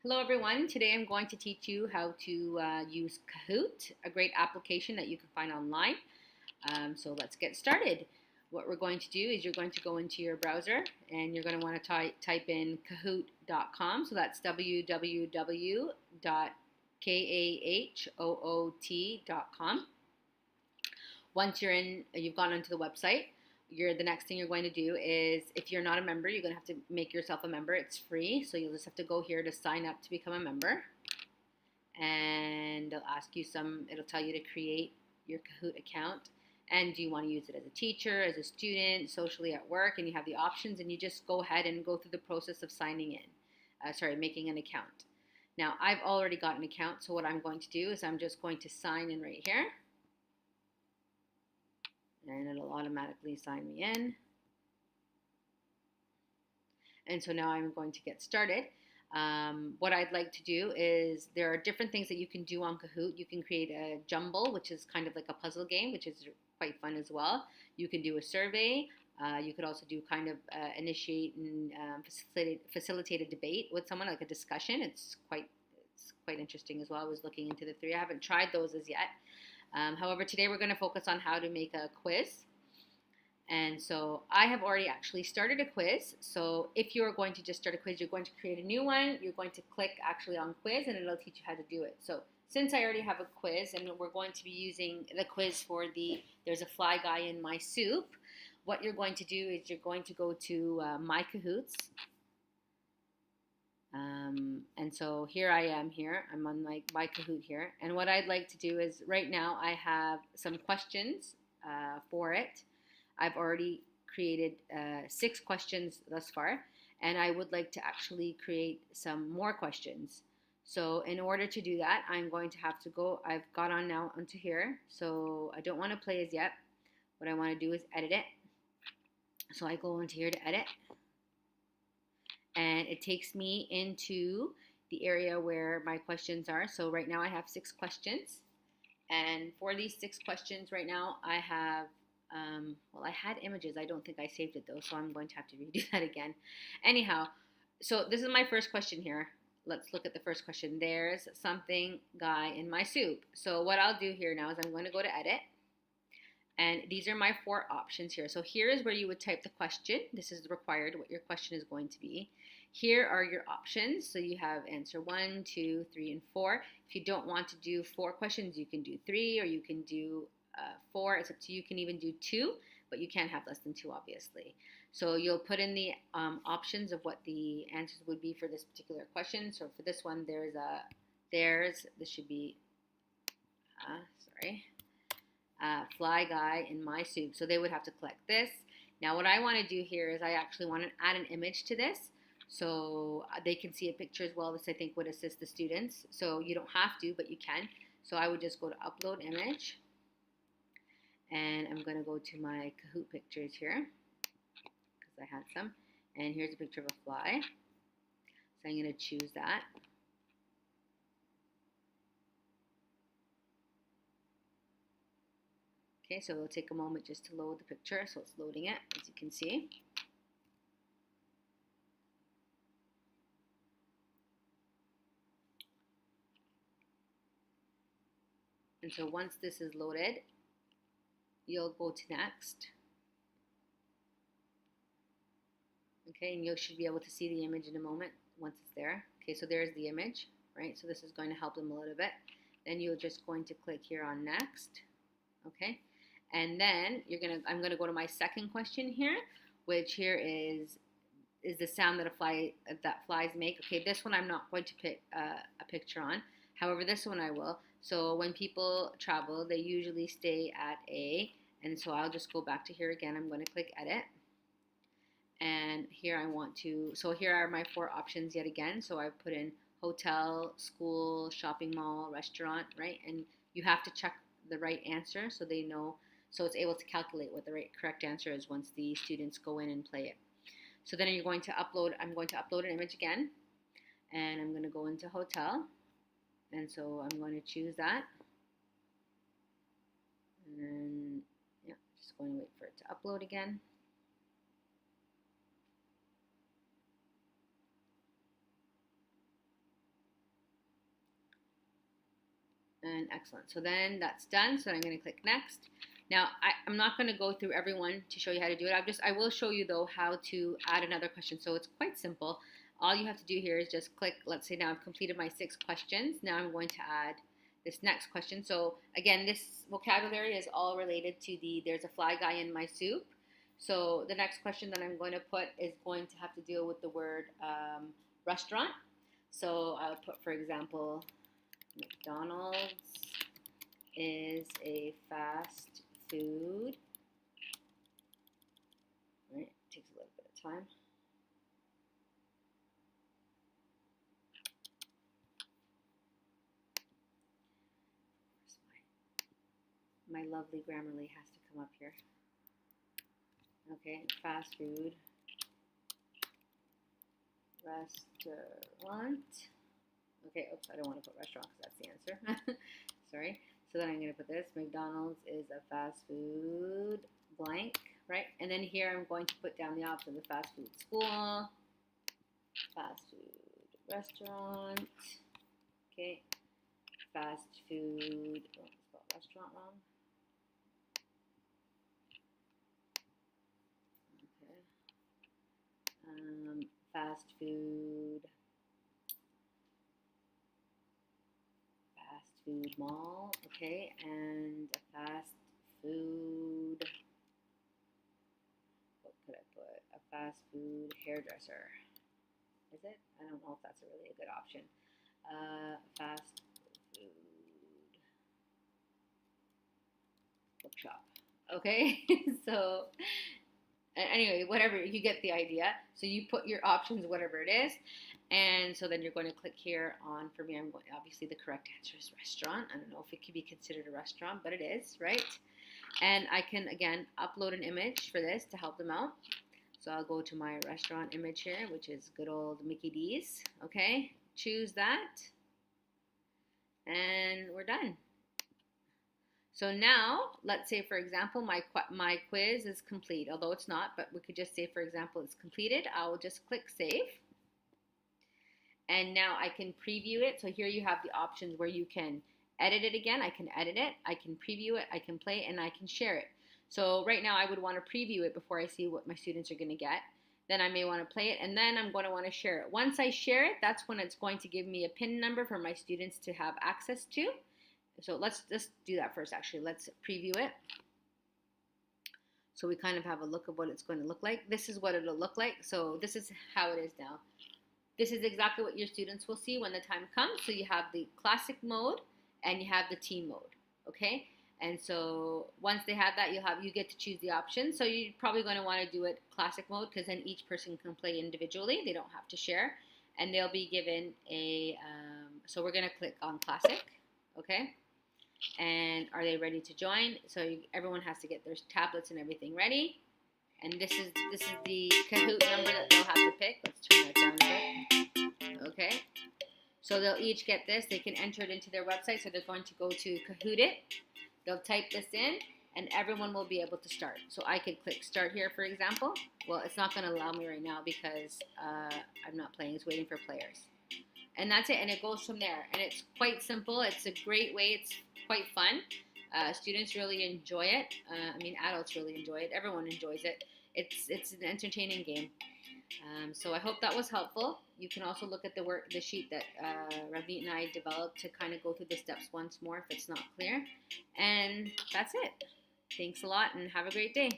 Hello everyone, today I'm going to teach you how to use Kahoot, a great application that you can find online. So let's get started. What we're going to do is you're going to go into your browser and you're going to want to type in kahoot.com. So that's www.kahoot.com. Once you've gone onto the website, the next thing you're going to do is, if you're not a member, you're going to have to make yourself a member. It's free, so you'll just have to go here to sign up to become a member. And they'll ask you it'll tell you to create your Kahoot account. And do you want to use it as a teacher, as a student, socially at work? And you have the options, and you just go ahead and go through the process of making an account. Now, I've already got an account, so what I'm going to do is I'm just going to sign in right here. And it'll automatically sign me in. And so now I'm going to get started. What I'd like to do is, there are different things that you can do on Kahoot. You can create a jumble, which is kind of like a puzzle game, which is quite fun as well. You can do a survey. You could also do initiate and facilitate a debate with someone, like a discussion. It's quite interesting as well. I was looking into the three. I haven't tried those as yet. However, today we're going to focus on how to make a quiz. And so I have already actually started a quiz. So if you're going to just start a quiz, you're going to create a new one. You're going to click actually on quiz, and it'll teach you how to do it. So since I already have a quiz, and we're going to be using the quiz for there's a fly guy in my soup, what you're going to do is you're going to go to My Kahoots. And so here I am here. I'm on my Kahoot here. And what I'd like to do is, right now I have some questions for it. I've already created 6 questions thus far. And I would like to actually create some more questions. So in order to do that, I'm going to have to go. I've got on now onto here. So I don't want to play as yet. What I want to do is edit it. So I go into here to edit. And it takes me into the area where my questions are. So right now I have 6 questions. And for these 6 questions right now, I have, I had images. I don't think I saved it though, so I'm going to have to redo that again. Anyhow, so this is my first question here. Let's look at the first question. There's something guy in my soup. So what I'll do here now is I'm going to go to edit. And these are my 4 options here. So here is where you would type the question. This is required, what your question is going to be. Here are your options. So you have answer 1, 2, 3, and 4. If you don't want to do 4 questions, you can do 3, or you can do 4. It's up to you. You can even do 2, but you can't have less than 2, obviously. So you'll put in the options of what the answers would be for this particular question. So for this one, this should be, fly guy in my soup. So they would have to collect this. Now what I want to do here is I actually want to add an image to this, so they can see a picture as well. This I think would assist the students. So you don't have to, but you can. So I would just go to upload image, and I'm going to go to my Kahoot pictures here because I had some. And here's a picture of a fly. So I'm going to choose that. Okay, so it'll take a moment just to load the picture. So it's loading it, as you can see. And so once this is loaded, you'll go to next. Okay, and you should be able to see the image in a moment once it's there. Okay, so there's the image, right? So this is going to help them a little bit. Then you're just going to click here on next. Okay. And then I'm gonna go to my second question here, which here is the sound that flies make. Okay, this one I'm not going to put a picture on. However, this one I will. So when people travel, they usually stay at and so I'll just go back to here again. I'm going to click edit. And here so here are my 4 options yet again. So I've put in hotel, school, shopping mall, restaurant, right? And you have to check the right answer so they know. So it's able to calculate what the correct answer is once the students go in and play it. So then I'm going to upload an image again, and I'm going to go into hotel, and so I'm going to choose that, and yeah, just going to wait for it to upload again. And excellent. So then that's done. So I'm going to click next. Now I'm not going to go through everyone to show you how to do it. I will show you though how to add another question. So it's quite simple. All you have to do here is just click. Let's say now I've completed my 6 questions. Now I'm going to add this next question. So again, this vocabulary is all related to there's a fly guy in my soup. So the next question that I'm going to put is going to have to deal with the word restaurant. So I'll put, for example, McDonald's is a fast food. Right, it takes a little bit of time. My lovely Grammarly has to come up here. Okay, fast food restaurant. Okay, oops, I don't want to put restaurant because that's the answer. Sorry. So then I'm going to put this. McDonald's is a fast food blank, right? And then here I'm going to put down the options of fast food school, fast food restaurant, okay, fast food, oh, I spelled restaurant wrong. Okay. Fast food mall, okay, and a fast food, what could I put? A fast food hairdresser. Is it? I don't know if that's a really a good option. Fast food bookshop. Okay, so anyway, whatever, you get the idea. So you put your options, whatever it is, and so then you're going to click here on, for me, I'm going, obviously the correct answer is restaurant. I don't know if it could be considered a restaurant, but it is, right? And I can, again, upload an image for this to help them out. So I'll go to my restaurant image here, which is good old Mickey D's, okay? Choose that, and we're done. So now, let's say, for example, my quiz is complete, although it's not, but we could just say, for example, it's completed. I will just click Save. And now I can preview it. So here you have the options where you can edit it again. I can edit it, I can preview it, I can play, and I can share it. So right now I would want to preview it before I see what my students are going to get. Then I may want to play it, and then I'm going to want to share it. Once I share it, that's when it's going to give me a PIN number for my students to have access to. So let's just do that first, actually. Let's preview it. So we kind of have a look of what it's going to look like. This is what it'll look like. So this is how it is now. This is exactly what your students will see when the time comes. So you have the classic mode and you have the team mode, okay? And so once they have that, you get to choose the option. So you're probably going to want to do it classic mode because then each person can play individually. They don't have to share. And they'll be given a, so we're going to click on classic, okay? And are they ready to join? So everyone has to get their tablets and everything ready. And this is the Kahoot number that they'll have to pick. Let's turn that down a bit. Okay. So they'll each get this. They can enter it into their website. So they're going to go to Kahoot it. They'll type this in, and everyone will be able to start. So I could click start here, for example. Well, it's not going to allow me right now because I'm not playing. It's waiting for players. And that's it. And it goes from there. And it's quite simple. It's a great way. It's quite fun. Students really enjoy it. I mean, adults really enjoy it. Everyone enjoys it. It's an entertaining game. So I hope that was helpful. You can also look at the sheet that Ravneet and I developed to kind of go through the steps once more if it's not clear. And that's it. Thanks a lot and have a great day.